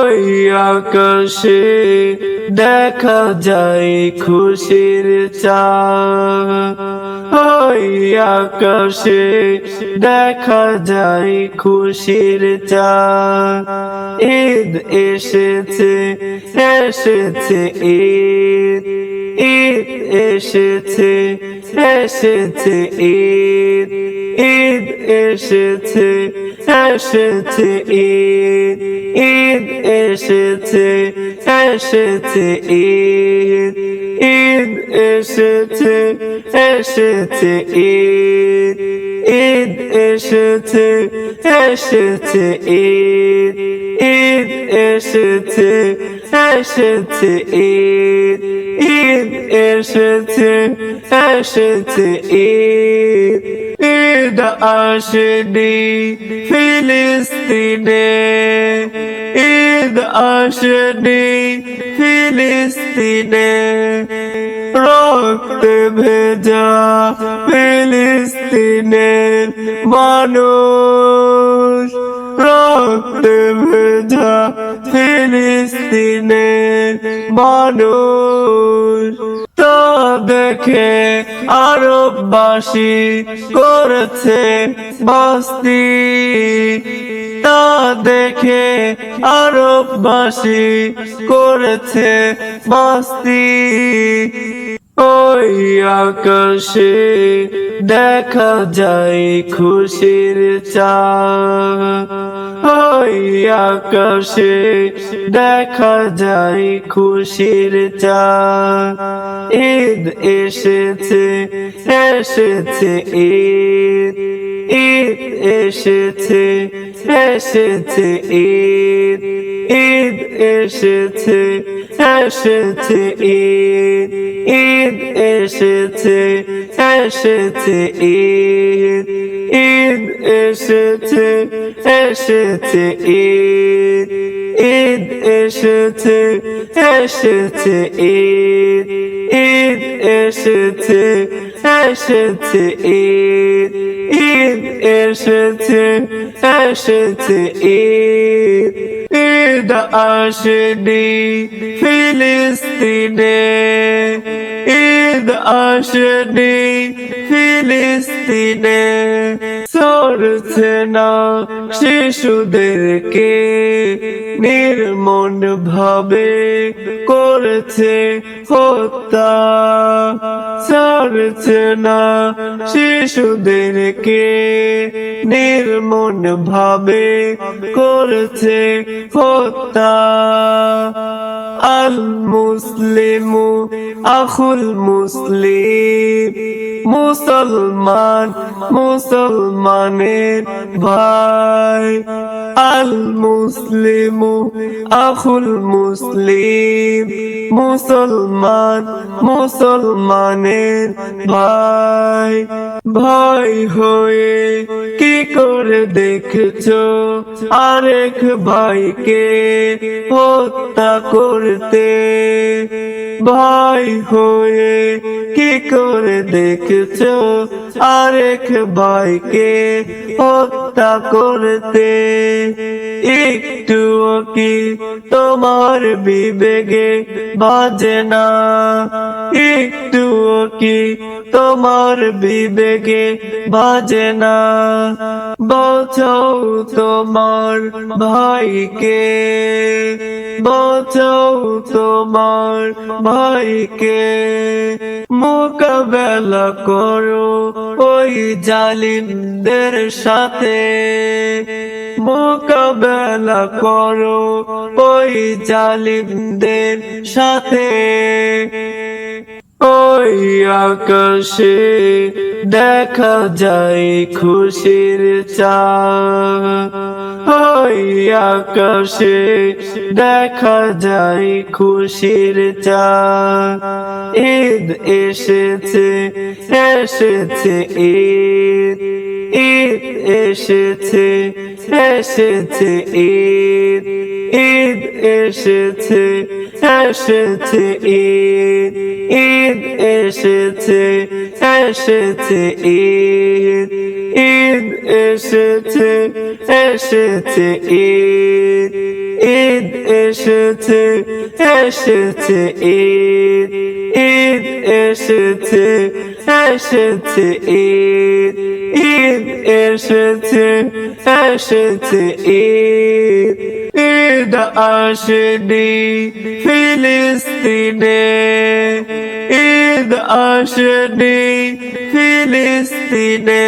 ওই আকাশে দেখা যায় খুশির চাঁদ, ওই আকাশে দেখা যায় খুশির চাঁদ। ঈদ এসেছে এসেছে ঈদ, ঈদ এসেছে এসেছে ঈদ, ঈদ এসেছে এসেছে ঈদ, ঈদ এসেছে এসেছে ঈদ, ঈদ এসেছে এসেছে ঈদ, ঈদ এসেছে এসেছে ঈদ, ঈদ এসেছে এসেছে ঈদ, ঈদ এসেছে এসেছে ঈদ। ঈদ আসেনি ফিলিস্তিনে, ঈদ আসেনি ফিলিস্তিনে, রক্তে ভেজা ফিলিস্তিনের মানুষ, রক্তে ভেজা ফিলিস্তিনের মানুষ। তা দেখে আরববাসী করেছে মস্তি, তা দেখে আরববাসী করেছে মস্তি। ওই আকাশে দেখা যায় খুশির চাঁদ, ওই আকাশে দেখা যায় খুশির চাঁদ। ঈদ এসেছে এসেছে ঈদ, ঈদ এসেছে এসেছে ঈদ, ঈদ এসেছে এসেছে ঈদ, ঈদ এসেছে এসেছে ঈদ, ঈদ এসেছে এসেছে ঈদ, ঈদ এসেছে এসেছে ঈদ, ঈদ এসেছে এসেছে ঈদ, ঈদ এসেছে এসেছে ঈদ। ঈদ আসেনি ফিলিস্তিনে, ঈদ আসেনি ফিলিস্তিনে, সরছে না শিশুদেরকে নির্মম ভাবে করেছে হত্যা, সরছে না শিশুদেরকে নির্মম ভাবে করেছে হত্যা। আল মুসলিমু আখুল মুসলিম, মুসলমান মুসলমানের ভাই। আল মুসলিমু আখুল মুসলিম, মুসলমান মুসলমানের ভাই। ভাই হয়ে কি করে দেখছো আরেক ভাইকে হত্যা করতে, ভাই হয়ে কি করে দেখছো আরেক ভাইকে হত্যা করতে। একটুও কি তোমার বিবেকে বাজে না, একটুও কি তোমার বিবেকে বাজে না। বাঁচাও তোমার ভাইকে, বাঁচাও তোমার ভাইকে, মোকাবেলা করো ওই জালিমদের সাথে, মোকাবেলা করো ওই জালিমদের সাথে। ওই আকাশে দেখা যায় খুশির চাঁদ, ওই আকাশে দেখা যায় খুশির চাঁদ। ঈদ এসেছে এসেছে ঈদ, ঈদ এসেছে এসেছে ঈদ, ঈদ এসেছে এসেছে ঈদ, ঈদ এসেছে এসেছে ঈদ, ঈদ এসেছে এসেছে ঈদ, ঈদ এসেছে এসেছে ঈদ ঈদ এসেছে এসেছে ঈদ ঈদ এসেছে এসেছে ঈদ ঈদ আসেনি ফিলিস্তিনে ঈদ আসেনি ফিলিস্তিনে